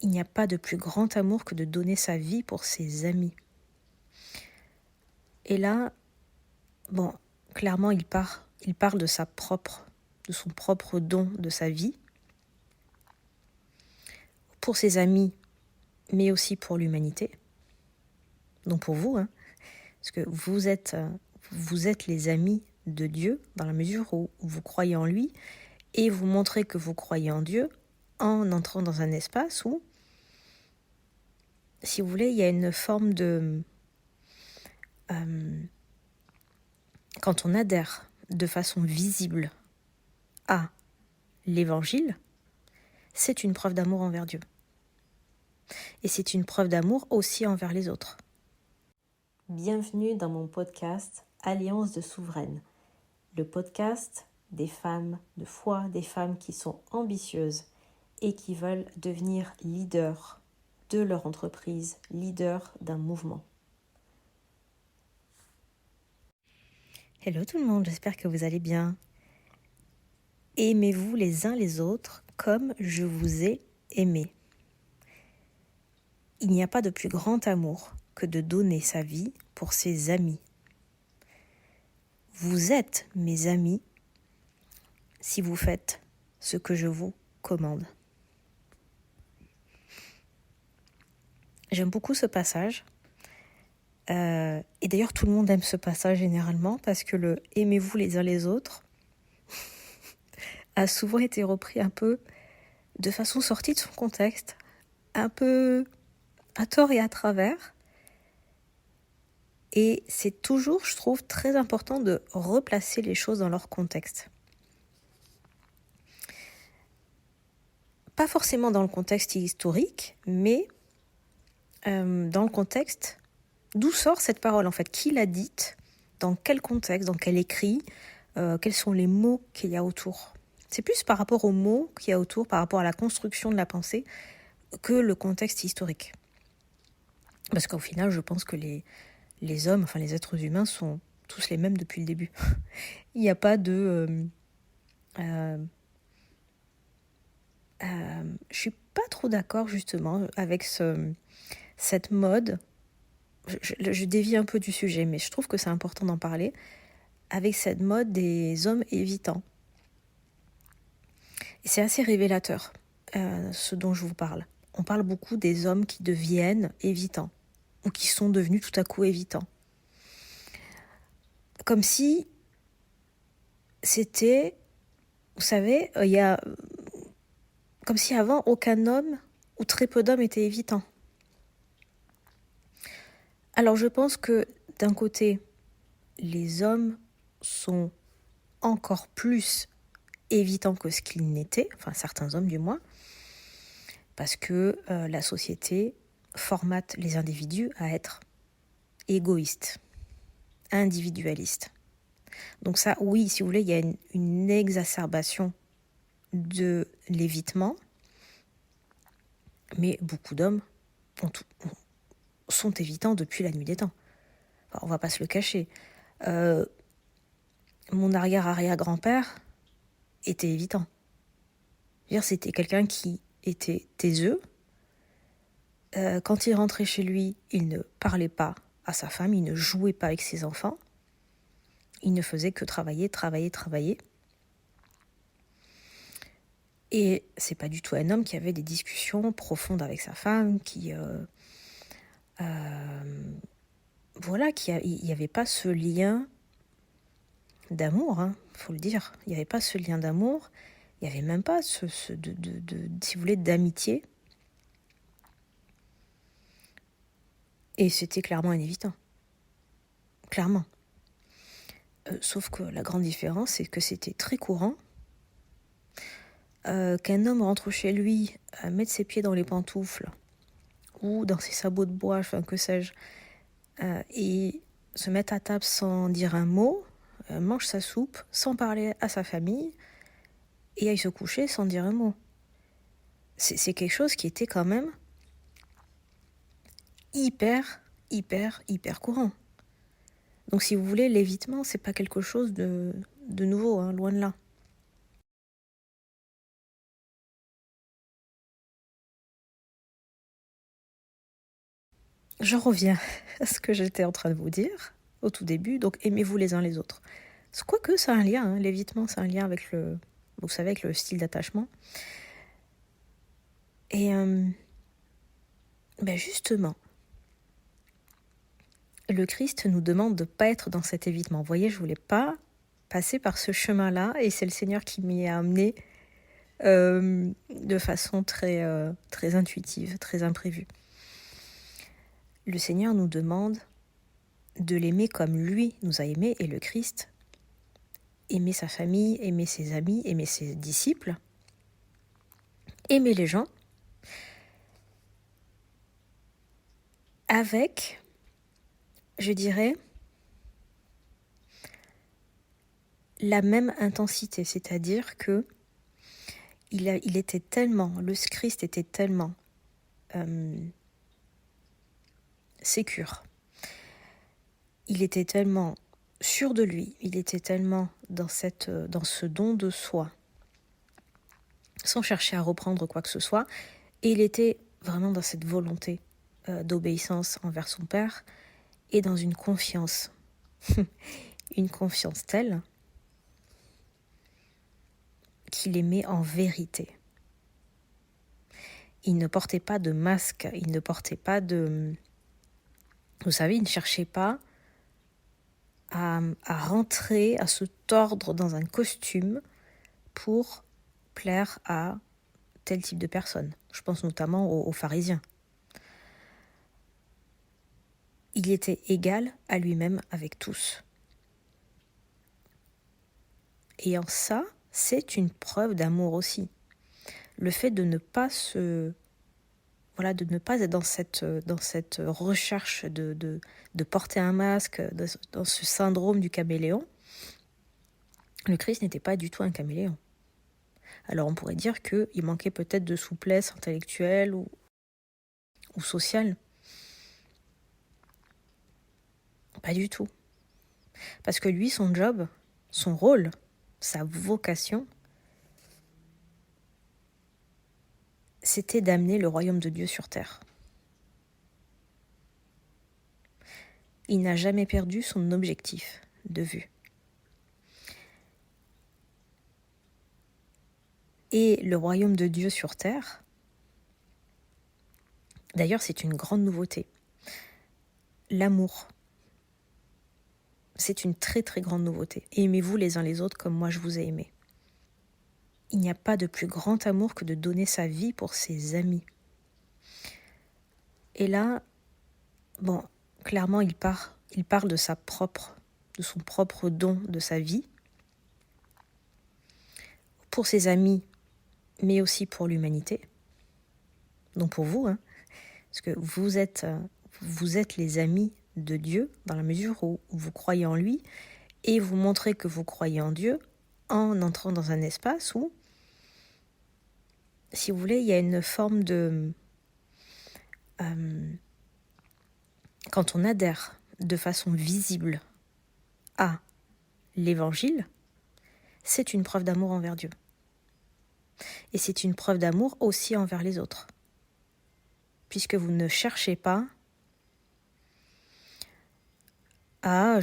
il n'y a pas de plus grand amour que de donner sa vie pour ses amis. Et là, bon, clairement, il parle de son propre don de sa vie, pour ses amis, mais aussi pour l'humanité. Donc pour vous, hein, parce que vous êtes les amis de Dieu, dans la mesure où vous croyez en lui, et vous montrez que vous croyez en Dieu en entrant dans un espace où, si vous voulez, il y a une forme de... quand on adhère de façon visible à l'évangile, c'est une preuve d'amour envers Dieu. Et c'est une preuve d'amour aussi envers les autres. Bienvenue dans mon podcast Alliance de souveraines, le podcast des femmes de foi, des femmes qui sont ambitieuses et qui veulent devenir leaders de leur entreprise, leaders d'un mouvement. Hello tout le monde, j'espère que vous allez bien. Aimez-vous les uns les autres comme je vous ai aimé. Il n'y a pas de plus grand amour que de donner sa vie pour ses amis. Vous êtes mes amis si vous faites ce que je vous commande. J'aime beaucoup ce passage. Et d'ailleurs, tout le monde aime ce passage généralement parce que le « aimez-vous les uns les autres » a souvent été repris un peu de façon sortie de son contexte, un peu à tort et à travers. Et c'est toujours, je trouve, très important de replacer les choses dans leur contexte. Pas forcément dans le contexte historique, mais dans le contexte d'où sort cette parole en fait, qui l'a dite, dans quel contexte, dans quel écrit, quels sont les mots qu'il y a autour. C'est plus par rapport aux mots qu'il y a autour, par rapport à la construction de la pensée, que le contexte historique. Parce qu'au final, je pense que les hommes, enfin les êtres humains sont tous les mêmes depuis le début. Il n'y a pas de... je suis pas trop d'accord justement avec cette mode. Je dévie un peu du sujet, mais je trouve que c'est important d'en parler. Avec cette mode des hommes évitants. Et c'est assez révélateur, ce dont je vous parle. On parle beaucoup des hommes qui deviennent évitants, ou qui sont devenus tout à coup évitants. Comme si c'était, vous savez, comme si avant, aucun homme, ou très peu d'hommes étaient évitants. Alors je pense que, d'un côté, les hommes sont encore plus évitants que ce qu'ils n'étaient, enfin certains hommes du moins, parce que la société formate les individus à être égoïstes, individualistes. Donc ça, oui, si vous voulez, il y a une exacerbation de l'évitement, mais beaucoup d'hommes sont évitants depuis la nuit des temps. Enfin, on ne va pas se le cacher. Mon arrière-arrière-grand-père était évitant. C'était quelqu'un qui était taiseux. Quand il rentrait chez lui, il ne parlait pas à sa femme, il ne jouait pas avec ses enfants. Il ne faisait que travailler. Et c'est pas du tout un homme qui avait des discussions profondes avec sa femme, il n'y avait pas ce lien d'amour, faut le dire. Il n'y avait pas ce lien d'amour, il n'y avait même pas si vous voulez, d'amitié. Et c'était clairement un évitant. Clairement. Sauf que la grande différence, c'est que c'était très courant qu'un homme rentre chez lui, mette ses pieds dans les pantoufles ou dans ses sabots de bois, enfin que sais-je, et se mette à table sans dire un mot, mange sa soupe sans parler à sa famille et aille se coucher sans dire un mot. C'est quelque chose qui était quand même hyper courant. Donc si vous voulez, l'évitement, c'est pas quelque chose de nouveau, loin de là. Je reviens à ce que j'étais en train de vous dire au tout début, donc aimez-vous les uns les autres. Quoique ça a un lien, hein, l'évitement, c'est un lien avec vous savez, avec le style d'attachement. Et justement, le Christ nous demande de ne pas être dans cet évitement. Vous voyez, je ne voulais pas passer par ce chemin-là, et c'est le Seigneur qui m'y a amené de façon très, très intuitive, très imprévue. Le Seigneur nous demande de l'aimer comme lui nous a aimés, et le Christ, aimer sa famille, aimer ses amis, aimer ses disciples, aimer les gens, avec, je dirais, la même intensité, c'est-à-dire que il était tellement, le Christ était tellement sécure, il était tellement sûr de lui, il était tellement dans ce don de soi, sans chercher à reprendre quoi que ce soit, et il était vraiment dans cette volonté d'obéissance envers son Père, et dans une confiance, une confiance telle qu'il aimait en vérité. Il ne portait pas de masque, il ne portait pas de... Vous savez, il ne cherchait pas à rentrer, à se tordre dans un costume pour plaire à tel type de personne. Je pense notamment aux pharisiens. Il était égal à lui-même avec tous. Et en ça, c'est une preuve d'amour aussi. Le fait de ne pas de ne pas être dans cette recherche de porter un masque, dans ce syndrome du caméléon. Le Christ n'était pas du tout un caméléon. Alors on pourrait dire qu'il manquait peut-être de souplesse intellectuelle ou sociale. Pas du tout. Parce que lui, son job, son rôle, sa vocation, c'était d'amener le royaume de Dieu sur terre. Il n'a jamais perdu son objectif de vue. Et le royaume de Dieu sur terre, d'ailleurs, c'est une grande nouveauté. L'amour, c'est une très très grande nouveauté. Aimez-vous les uns les autres comme moi je vous ai aimé. Il n'y a pas de plus grand amour que de donner sa vie pour ses amis. Et là, clairement, il parle de son propre don de sa vie, pour ses amis, mais aussi pour l'humanité. Donc pour vous, parce que vous êtes les amis de Dieu, dans la mesure où vous croyez en lui, et vous montrez que vous croyez en Dieu en entrant dans un espace où, si vous voulez, il y a une forme de... quand on adhère de façon visible à l'évangile, c'est une preuve d'amour envers Dieu. Et c'est une preuve d'amour aussi envers les autres. Puisque vous ne cherchez pas à,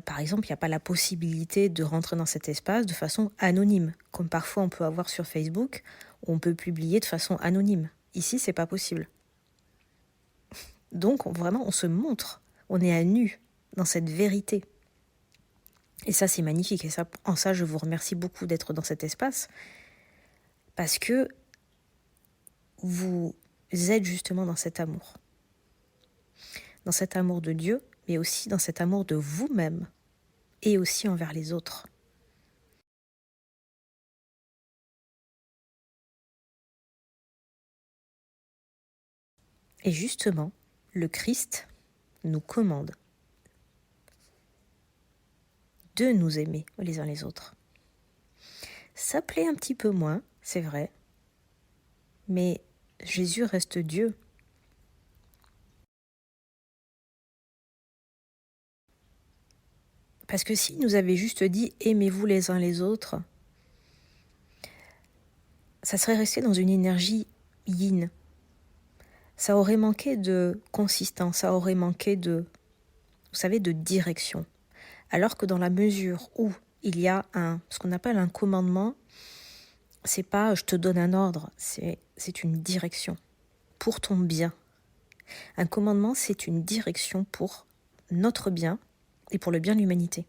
par exemple, il n'y a pas la possibilité de rentrer dans cet espace de façon anonyme, comme parfois on peut avoir sur Facebook, où on peut publier de façon anonyme. Ici, c'est pas possible. Donc, on se montre, on est à nu dans cette vérité. Et ça, c'est magnifique. Et en ça, je vous remercie beaucoup d'être dans cet espace, parce que vous êtes justement dans cet amour. Dans cet amour de Dieu, mais aussi dans cet amour de vous-même, et aussi envers les autres. Et justement, le Christ nous commande de nous aimer les uns les autres. Ça plaît un petit peu moins, c'est vrai, mais Jésus reste Dieu. Parce que s'il nous avait juste dit « aimez-vous les uns les autres », ça serait resté dans une énergie yin. ça aurait manqué de consistance, ça aurait manqué de, vous savez, de direction. Alors que dans la mesure où il y a ce qu'on appelle un commandement, c'est pas je te donne un ordre, c'est une direction pour ton bien. Un commandement, c'est une direction pour notre bien et pour le bien de l'humanité.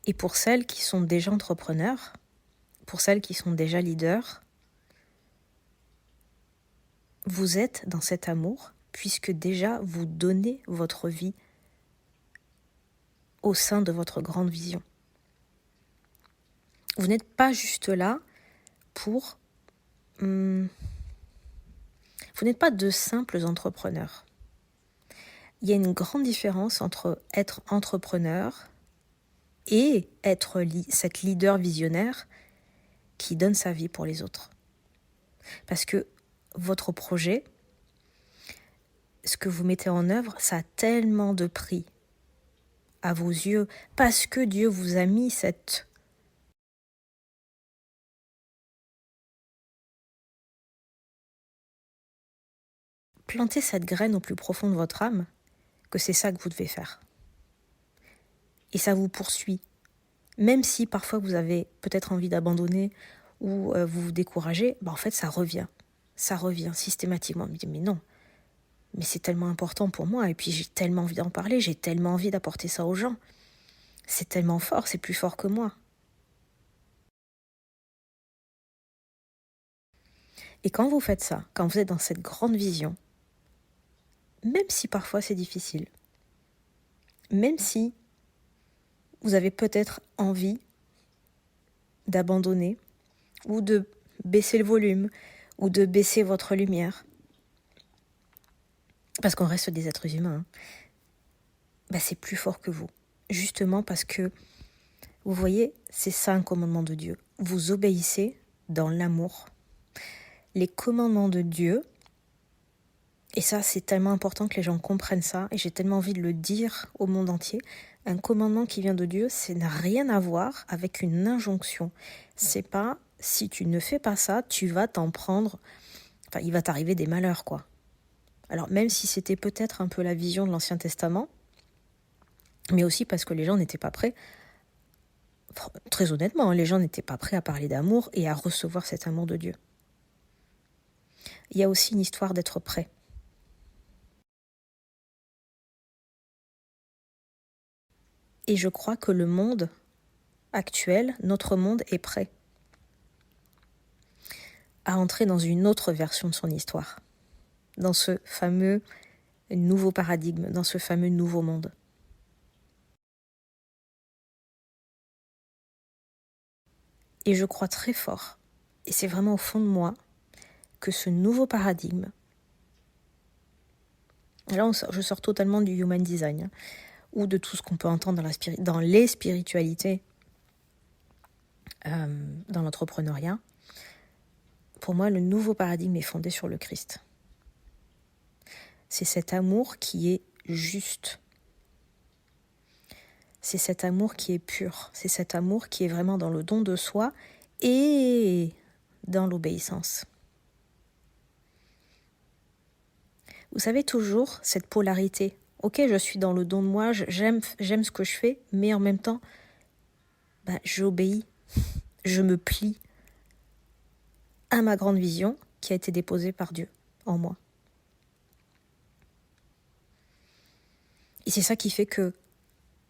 Et pour celles qui sont déjà entrepreneurs, pour celles qui sont déjà leaders, vous êtes dans cet amour puisque déjà vous donnez votre vie au sein de votre grande vision. Vous n'êtes pas juste là pour... vous n'êtes pas de simples entrepreneurs. Il y a une grande différence entre être entrepreneur et être cette leader visionnaire qui donne sa vie pour les autres. Parce que votre projet, ce que vous mettez en œuvre, ça a tellement de prix à vos yeux, parce que Dieu vous a mis planter cette graine au plus profond de votre âme, que c'est ça que vous devez faire. Et ça vous poursuit. Même si parfois vous avez peut-être envie d'abandonner ou vous vous découragez, en fait ça revient. Ça revient systématiquement. Je me dis mais non, mais c'est tellement important pour moi et puis j'ai tellement envie d'en parler, j'ai tellement envie d'apporter ça aux gens. C'est tellement fort, c'est plus fort que moi. Et quand vous faites ça, quand vous êtes dans cette grande vision, même si parfois c'est difficile, même si vous avez peut-être envie d'abandonner ou de baisser le volume ou de baisser votre lumière, parce qu'on reste des êtres humains, c'est plus fort que vous. Justement parce que, vous voyez, c'est ça un commandement de Dieu. Vous obéissez dans l'amour. Les commandements de Dieu, et ça c'est tellement important que les gens comprennent ça, et j'ai tellement envie de le dire au monde entier, un commandement qui vient de Dieu, ça n'a rien à voir avec une injonction. C'est pas, si tu ne fais pas ça, tu vas t'en prendre, il va t'arriver des malheurs, quoi. Alors même si c'était peut-être un peu la vision de l'Ancien Testament, mais aussi parce que les gens n'étaient pas prêts, très honnêtement, les gens n'étaient pas prêts à parler d'amour et à recevoir cet amour de Dieu. Il y a aussi une histoire d'être prêt. Et je crois que le monde actuel, notre monde, est prêt à entrer dans une autre version de son histoire, dans ce fameux nouveau paradigme, dans ce fameux nouveau monde. Et je crois très fort, et c'est vraiment au fond de moi, que ce nouveau paradigme, là je sors totalement du human design, ou de tout ce qu'on peut entendre dans les spiritualités, dans l'entrepreneuriat. Pour moi, le nouveau paradigme est fondé sur le Christ. C'est cet amour qui est juste. C'est cet amour qui est pur. C'est cet amour qui est vraiment dans le don de soi et dans l'obéissance. Vous savez, toujours cette polarité. Ok, je suis dans le don de moi, j'aime ce que je fais, mais en même temps, j'obéis, je me plie à ma grande vision qui a été déposée par Dieu en moi. Et c'est ça qui fait que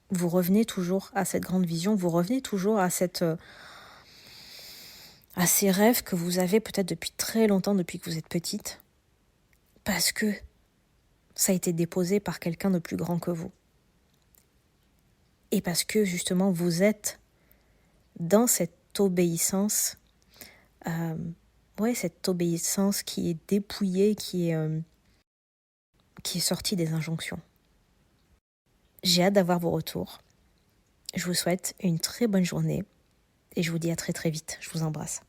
vous revenez toujours à cette grande vision, vous revenez toujours à ces rêves que vous avez peut-être depuis très longtemps, depuis que vous êtes petite, parce que ça a été déposé par quelqu'un de plus grand que vous. Et parce que justement vous êtes dans cette obéissance, cette obéissance qui est dépouillée, qui est sortie des injonctions. J'ai hâte d'avoir vos retours. Je vous souhaite une très bonne journée et je vous dis à très très vite. Je vous embrasse.